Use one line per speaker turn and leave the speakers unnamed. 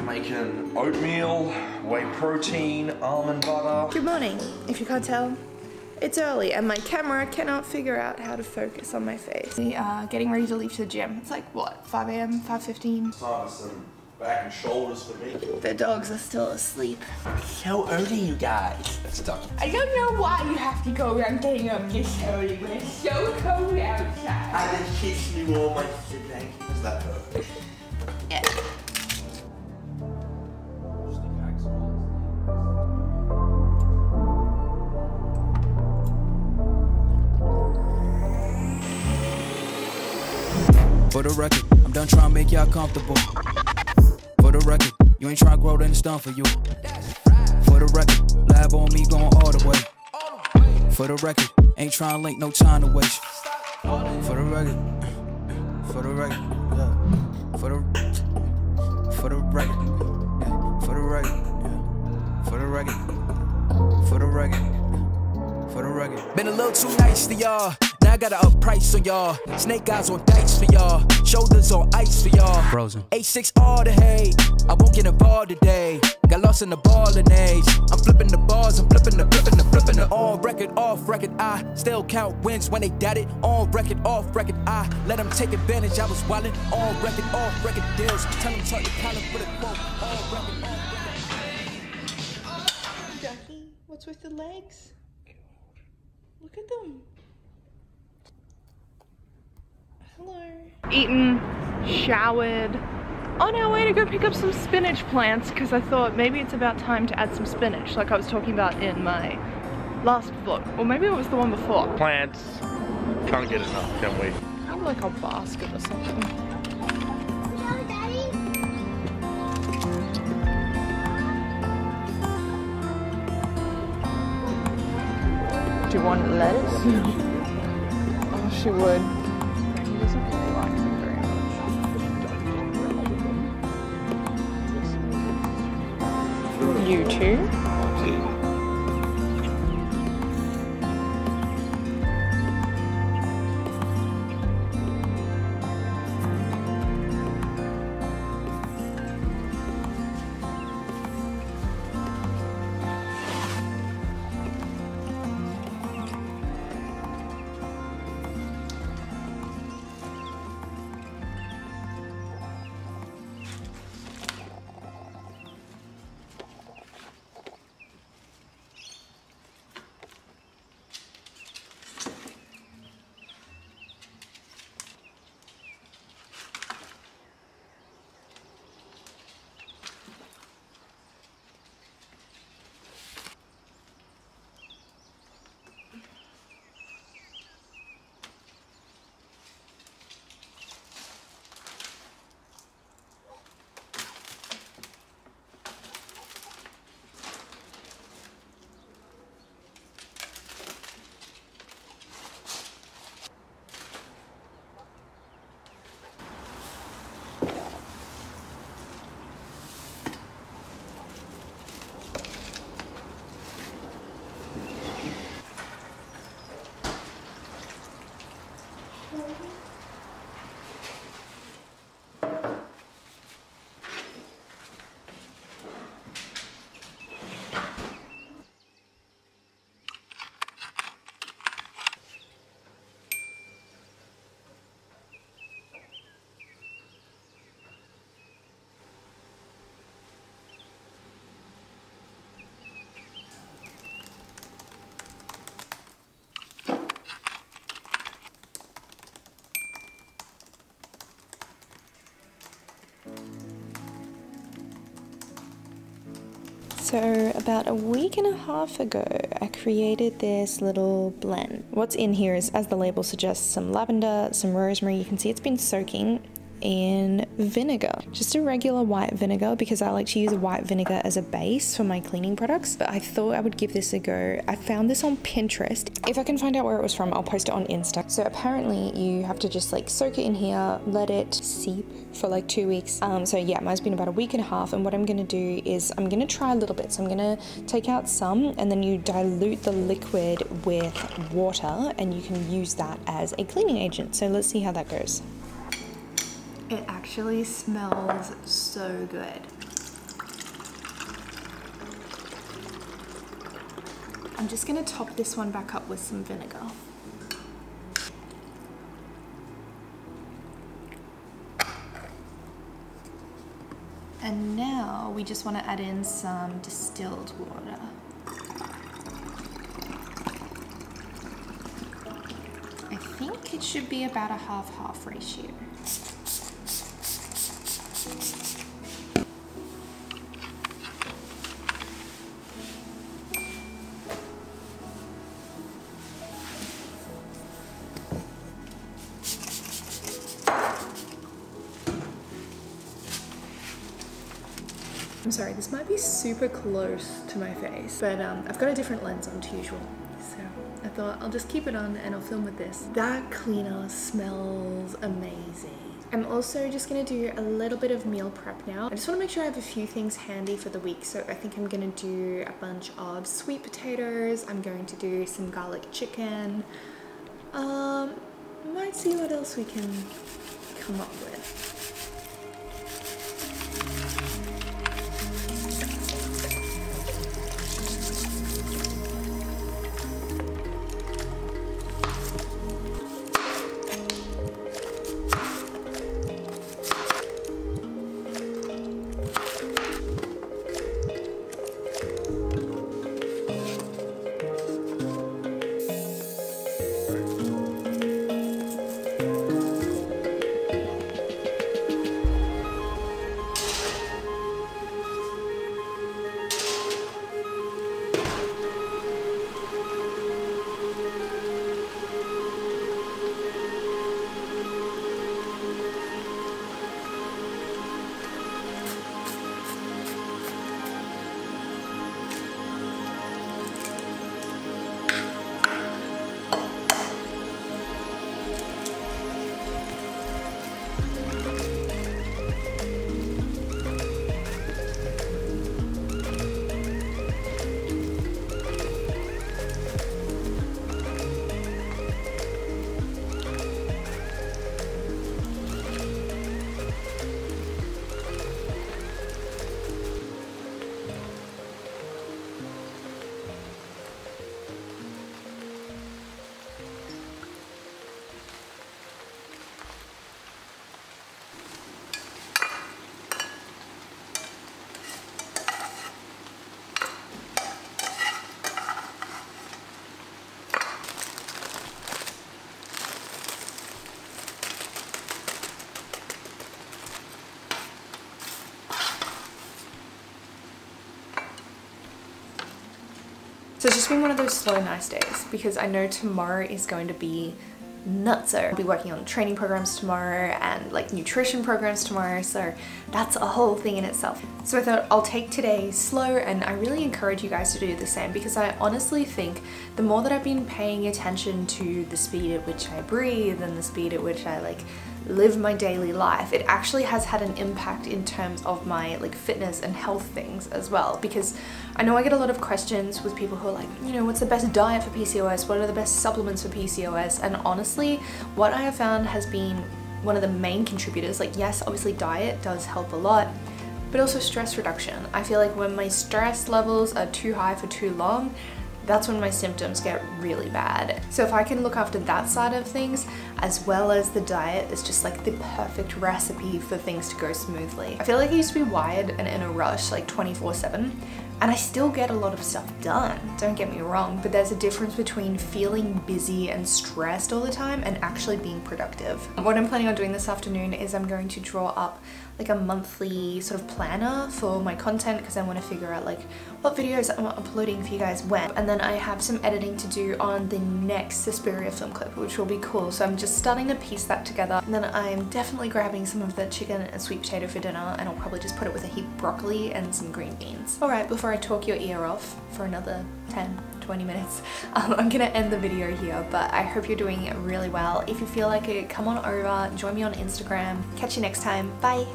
making oatmeal, whey protein, almond butter.
Good morning. If you can't tell, it's early and my camera cannot figure out how to focus on my face. We are getting ready to leave to the gym. It's like, what, 5 a.m., 5:15?
Starting some back and shoulders for me.
The dogs are still asleep.
So early, you guys.
That's stuck.
I don't know why you have to go around getting up this early when it's so cold outside.
I just kiss you all my thank you.
Is that perfect?
Yeah.
For the record, I'm done trying to make y'all comfortable. For the record, you ain't trying to grow, then it's done for you. For the record, lab on me going all the way. For the record, ain't trying to link, no time to waste. For the record, for the record, yeah. For the record, yeah. For the record, yeah. For the record, for the record, for the record. Been a little too nice to y'all. Now I gotta up price on y'all. Snake eyes on dice for y'all. Shoulders on ice for y'all. Frozen. A6 all the hate. I won't get involved today. Got lost in the ballin' age. I'm flipping the bars. I'm flipping the on record, off record. I still count wins when they doubt it. On record, off record. I let them take advantage. I was wildin'. On record, off record deals. Tell them talk to Colin for the quote. On record, off record.
Jackie, what's with the legs? Look at them. Hello. Eaten, showered, on our way to go pick up some spinach plants because I thought maybe it's about time to add some spinach like I was talking about in my last vlog. Or maybe it was the one before.
Plants. Can't get enough, can we?
Have like a basket or something.
Hello, Daddy.
Do you want lettuce? Oh, she would. He doesn't really like them very much. You too? So about a week and a half ago, I created this little blend. What's in here is, as the label suggests, some lavender, some rosemary. You can see it's been soaking in vinegar, just a regular white vinegar, because I like to use white vinegar as a base for my cleaning products, but I thought I would give this a go. I found this on Pinterest. If I can find out where it was from, I'll post it on Insta. So apparently you have to just like soak it in here, let it seep for like 2 weeks. So yeah, mine's been about a week and a half, and what I'm gonna do is I'm gonna try a little bit. So I'm gonna take out some, and then you dilute the liquid with water, and you can use that as a cleaning agent. So let's see how that goes. It actually smells so good. I'm just gonna top this one back up with some vinegar. And now we just want to add in some distilled water. I think it should be about a 50-50 ratio. I'm sorry, this might be super close to my face, but I've got a different lens on to usual. So I thought I'll just keep it on and I'll film with this. That cleaner smells amazing. I'm also just gonna do a little bit of meal prep now. I just wanna make sure I have a few things handy for the week. So I think I'm gonna do a bunch of sweet potatoes. I'm going to do some garlic chicken. Might see what else we can come up with. So it's just been one of those slow, nice days because I know tomorrow is going to be nutso. I'll be working on training programs tomorrow and like nutrition programs tomorrow, so that's a whole thing in itself. So I thought I'll take today slow, and I really encourage you guys to do the same because I honestly think the more that I've been paying attention to the speed at which I breathe and the speed at which I like live my daily life, it actually has had an impact in terms of my like fitness and health things as well. Because I know I get a lot of questions with people who are like, you know, what's the best diet for PCOS? What are the best supplements for PCOS? And honestly, what I have found has been one of the main contributors. Like, yes, obviously diet does help a lot, but also stress reduction. I feel like when my stress levels are too high for too long, that's when my symptoms get really bad. So if I can look after that side of things, as well as the diet, it's just like the perfect recipe for things to go smoothly. I feel like I used to be wired and in a rush like 24/7, and I still get a lot of stuff done, don't get me wrong, but there's a difference between feeling busy and stressed all the time and actually being productive. What I'm planning on doing this afternoon is I'm going to draw up like a monthly sort of planner for my content, because I want to figure out like what videos I'm uploading for you guys when. And then I have some editing to do on the next Suspiria film clip, which will be cool. So I'm just starting to piece that together. And then I'm definitely grabbing some of the chicken and sweet potato for dinner, and I'll probably just put it with a heap of broccoli and some green beans. Alright, before I talk your ear off for another 10-20 minutes, I'm gonna end the video here, but I hope you're doing really well. If you feel like it, come on over, join me on Instagram. Catch you next time. Bye!